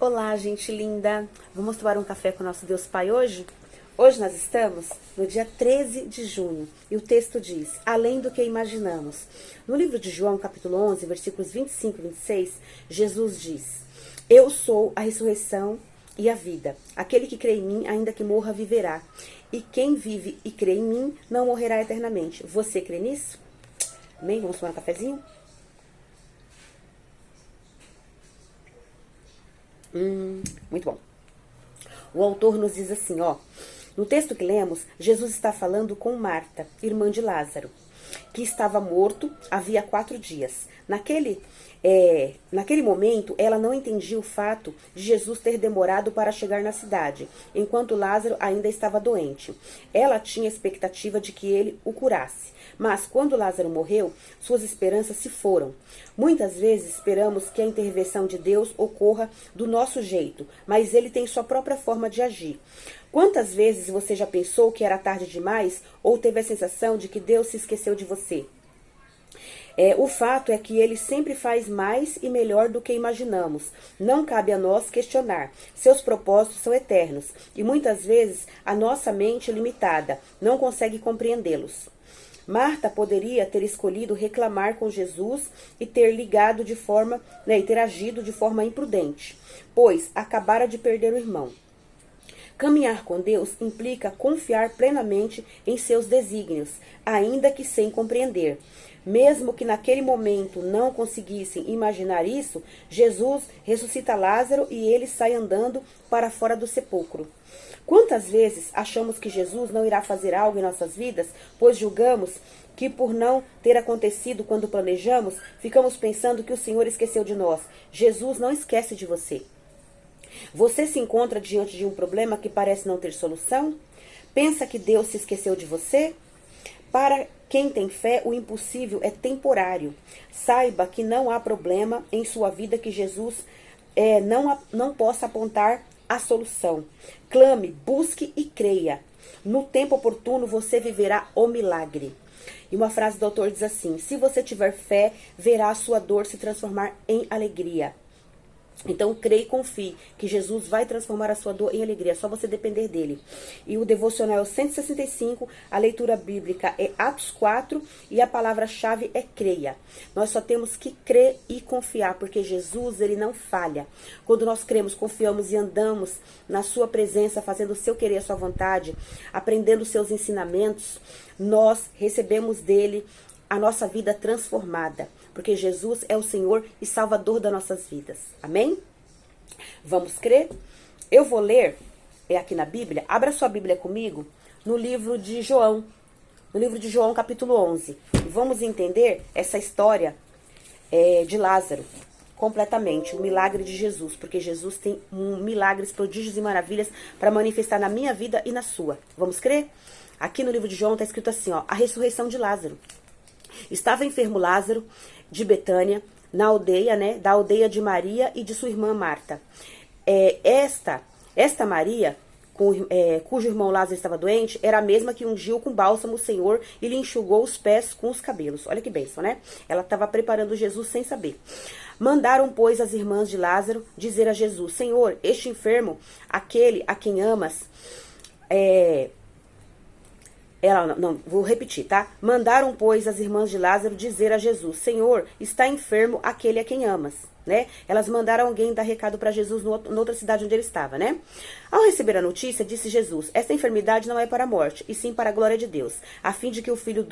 Olá, gente linda! Vamos tomar um café com o nosso Deus Pai hoje? Hoje nós estamos no dia 13 de junho e o texto diz, além do que imaginamos. No livro de João, capítulo 11, versículos 25 e 26, Jesus diz, eu sou a ressurreição e a vida. Aquele que crê em mim, ainda que morra, viverá. E quem vive e crê em mim, não morrerá eternamente. Você crê nisso? Amém? Vamos tomar um cafezinho? Muito bom. O autor nos diz assim, ó. No texto que lemos, Jesus está falando com Marta, irmã de Lázaro, que estava morto havia 4 dias. Naquele momento, ela não entendia o fato de Jesus ter demorado para chegar na cidade, enquanto Lázaro ainda estava doente. Ela tinha expectativa de que ele o curasse. Mas quando Lázaro morreu, suas esperanças se foram. Muitas vezes esperamos que a intervenção de Deus ocorra do nosso jeito, mas ele tem sua própria forma de agir. Quantas vezes você já pensou que era tarde demais ou teve a sensação de que Deus se esqueceu de você? O fato é que ele sempre faz mais e melhor do que imaginamos. Não cabe a nós questionar. Seus propósitos são eternos e muitas vezes a nossa mente limitada não consegue compreendê-los. Marta poderia ter escolhido reclamar com Jesus e ter ter agido de forma imprudente, pois acabara de perder o irmão. Caminhar com Deus implica confiar plenamente em seus desígnios, ainda que sem compreender. Mesmo que naquele momento não conseguissem imaginar isso, Jesus ressuscita Lázaro e ele sai andando para fora do sepulcro. Quantas vezes achamos que Jesus não irá fazer algo em nossas vidas, pois julgamos que por não ter acontecido quando planejamos, ficamos pensando que o Senhor esqueceu de nós. Jesus não esquece de você. Você se encontra diante de um problema que parece não ter solução? Pensa que Deus se esqueceu de você? Para quem tem fé, o impossível é temporário. Saiba que não há problema em sua vida que Jesus não possa apontar a solução. Clame, busque e creia. No tempo oportuno você viverá o milagre. E uma frase do autor diz assim, se você tiver fé, verá a sua dor se transformar em alegria. Então, creia e confie que Jesus vai transformar a sua dor em alegria. É só você depender dele. E o devocional é o 165, a leitura bíblica é Atos 4 e a palavra-chave é creia. Nós só temos que crer e confiar, porque Jesus, ele não falha. Quando nós cremos, confiamos e andamos na sua presença, fazendo o seu querer, a sua vontade, aprendendo os seus ensinamentos, nós recebemos dele a nossa vida transformada, porque Jesus é o Senhor e Salvador das nossas vidas. Amém? Vamos crer? Eu vou ler, aqui na Bíblia, abra sua Bíblia comigo, no livro de João, capítulo 11. E vamos entender essa história de Lázaro, completamente, o milagre de Jesus, porque Jesus tem milagres, prodígios e maravilhas para manifestar na minha vida e na sua. Vamos crer? Aqui no livro de João está escrito assim, ó, a ressurreição de Lázaro. Estava enfermo Lázaro de Betânia, na aldeia, da aldeia de Maria e de sua irmã Marta. Esta Maria, cujo irmão Lázaro estava doente, era a mesma que ungiu com bálsamo o Senhor e lhe enxugou os pés com os cabelos. Olha que bênção, né? Ela estava preparando Jesus sem saber. Mandaram, pois, as irmãs de Lázaro dizer a Jesus, Senhor, este enfermo, aquele a quem amas, vou repetir, tá? Mandaram, pois, as irmãs de Lázaro dizer a Jesus, Senhor, está enfermo aquele a quem amas, né? Elas mandaram alguém dar recado para Jesus noutra cidade onde ele estava, né? Ao receber a notícia, disse Jesus, esta enfermidade não é para a morte, e sim para a glória de Deus, a fim de que o Filho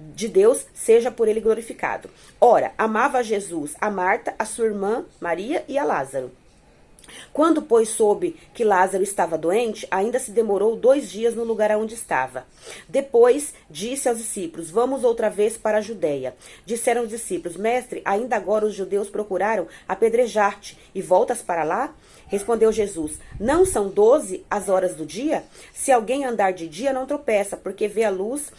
de Deus seja por ele glorificado. Ora, amava Jesus a Marta, a sua irmã Maria e a Lázaro. Quando, pois, soube que Lázaro estava doente, ainda se demorou 2 dias no lugar onde estava. Depois disse aos discípulos, vamos outra vez para a Judéia. Disseram os discípulos, mestre, ainda agora os judeus procuraram apedrejar-te, e voltas para lá? Respondeu Jesus, não são 12 as horas do dia? Se alguém andar de dia, não tropeça, porque vê a luz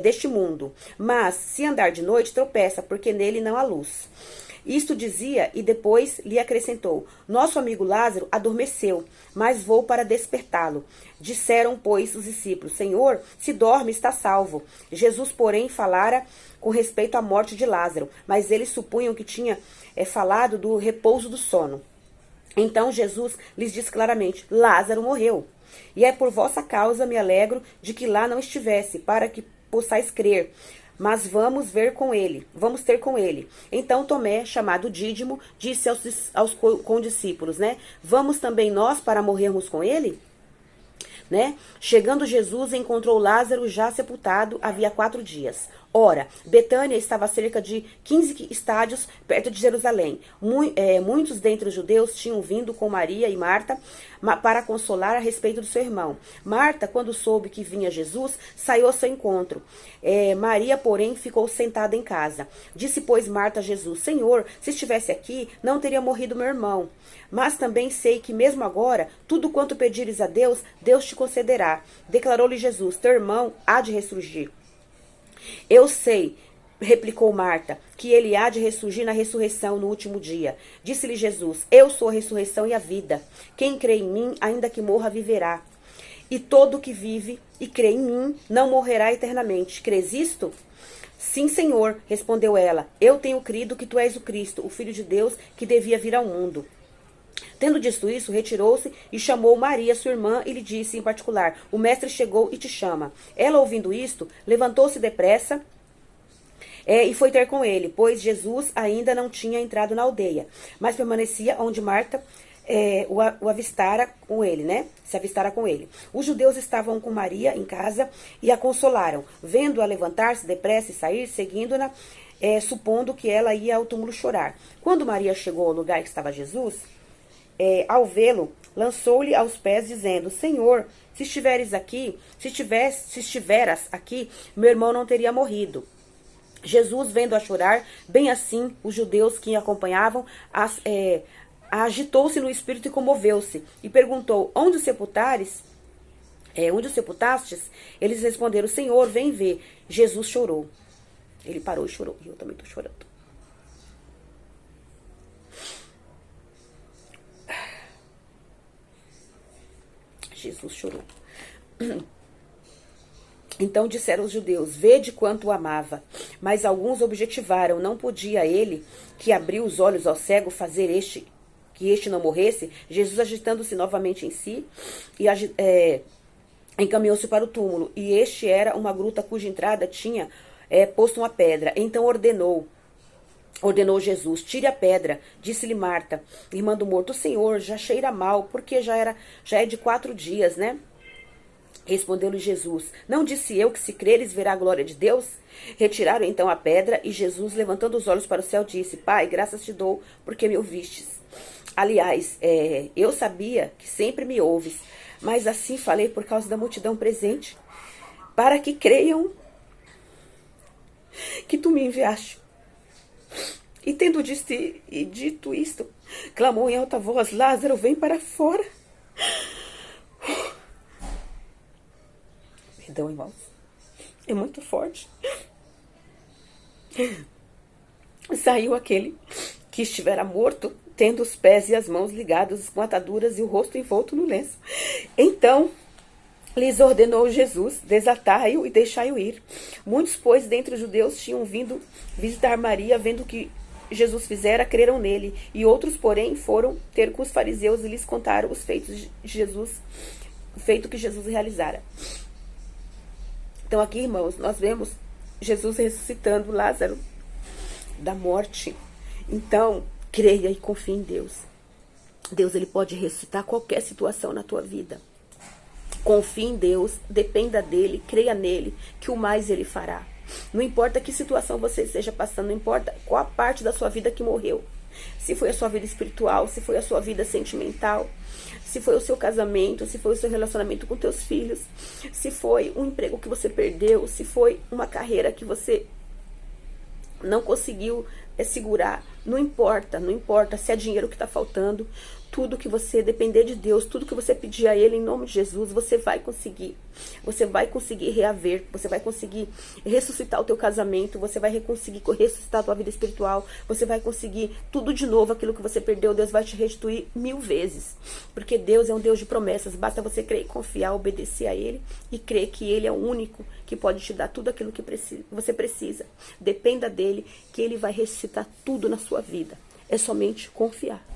deste mundo. Mas, se andar de noite, tropeça, porque nele não há luz. Isto dizia e depois lhe acrescentou, nosso amigo Lázaro adormeceu, mas vou para despertá-lo. Disseram, pois, os discípulos, Senhor, se dorme, está salvo. Jesus, porém, falara com respeito à morte de Lázaro, mas eles supunham que tinha falado do repouso do sono. Então Jesus lhes disse claramente: Lázaro morreu. E é por vossa causa me alegro de que lá não estivesse, para que possais crer. Mas vamos ter com ele. Então Tomé, chamado Dídimo, disse aos condiscípulos, né? Vamos também nós para morrermos com ele? Né? Chegando Jesus, encontrou Lázaro já sepultado havia 4 dias. Ora, Betânia estava a cerca de 15 estádios perto de Jerusalém. Muitos dentre os judeus tinham vindo com Maria e Marta para consolar a respeito do seu irmão. Marta, quando soube que vinha Jesus, saiu ao seu encontro. Maria, porém, ficou sentada em casa. Disse, pois, Marta a Jesus: Senhor, se estivesse aqui, não teria morrido meu irmão. Mas também sei que mesmo agora, tudo quanto pedires a Deus, Deus te concederá. Declarou-lhe Jesus: Teu irmão há de ressurgir. Eu sei, replicou Marta, que ele há de ressurgir na ressurreição no último dia. Disse-lhe Jesus: Eu sou a ressurreição e a vida. Quem crê em mim, ainda que morra, viverá. E todo que vive e crê em mim não morrerá eternamente. Crês isto? Sim, Senhor, respondeu ela. Eu tenho crido que tu és o Cristo, o Filho de Deus, que devia vir ao mundo. Tendo dito isso, retirou-se e chamou Maria, sua irmã, e lhe disse em particular: O mestre chegou e te chama. Ela, ouvindo isto, levantou-se depressa e foi ter com ele, pois Jesus ainda não tinha entrado na aldeia, mas permanecia onde Marta o avistara com ele, né? Se avistara com ele. Os judeus estavam com Maria em casa e a consolaram, vendo-a levantar-se depressa e sair, seguindo-na, supondo que ela ia ao túmulo chorar. Quando Maria chegou ao lugar que estava Jesus, ao vê-lo, lançou-lhe aos pés, dizendo: Senhor, se estiveras aqui, meu irmão não teria morrido. Jesus, vendo-a chorar, bem assim os judeus que a acompanhavam, agitou-se no espírito e comoveu-se, e perguntou: Onde o sepultastes? Eles responderam: Senhor, vem ver. Jesus chorou. Ele parou e chorou. E eu também estou chorando. Jesus chorou. Então disseram os judeus: Vede quanto o amava. Mas alguns objetivaram: Não podia ele, que abriu os olhos ao cego, fazer que este não morresse? Jesus, agitando-se novamente em si, encaminhou-se para o túmulo. E este era uma gruta cuja entrada tinha posto uma pedra. Então ordenou Jesus: Tire a pedra. Disse-lhe Marta, irmã do morto: Senhor, já cheira mal, porque já é de 4 dias, né? Respondeu-lhe Jesus: Não disse eu que, se creres, verá a glória de Deus? Retiraram então a pedra, e Jesus, levantando os olhos para o céu, disse: Pai, graças te dou, porque me ouvistes. Aliás, eu sabia que sempre me ouves, mas assim falei por causa da multidão presente, para que creiam que tu me enviaste. E tendo dito isto, clamou em alta voz: Lázaro, vem para fora. Perdão, irmãos. É muito forte. Saiu aquele que estivera morto, tendo os pés e as mãos ligados com ataduras e o rosto envolto no lenço. Então lhes ordenou Jesus: Desatai-o e deixai-o ir. Muitos, pois, dentre os judeus tinham vindo visitar Maria, vendo que Jesus fizera, creram nele. E outros, porém, foram ter com os fariseus e lhes contaram os feitos de Jesus, o feito que Jesus realizara. Então aqui, irmãos, nós vemos Jesus ressuscitando Lázaro da morte. Então, creia e confie em Deus. Deus, ele pode ressuscitar qualquer situação na tua vida. Confie em Deus, dependa dele, creia nele, que o mais ele fará. Não importa que situação você esteja passando, não importa qual a parte da sua vida que morreu. Se foi a sua vida espiritual, se foi a sua vida sentimental, se foi o seu casamento, se foi o seu relacionamento com teus filhos, se foi um emprego que você perdeu, se foi uma carreira que você não conseguiu segurar. Não importa se é dinheiro que está faltando. Tudo que você depender de Deus, tudo que você pedir a Ele em nome de Jesus, você vai conseguir. Você vai conseguir reaver, você vai conseguir ressuscitar o teu casamento, você vai conseguir ressuscitar a tua vida espiritual, você vai conseguir tudo de novo, aquilo que você perdeu, Deus vai te restituir 1000 vezes. Porque Deus é um Deus de promessas, basta você crer e confiar, obedecer a Ele e crer que Ele é o único que pode te dar tudo aquilo que você precisa. Dependa dEle, que Ele vai ressuscitar tudo na sua vida. É somente confiar.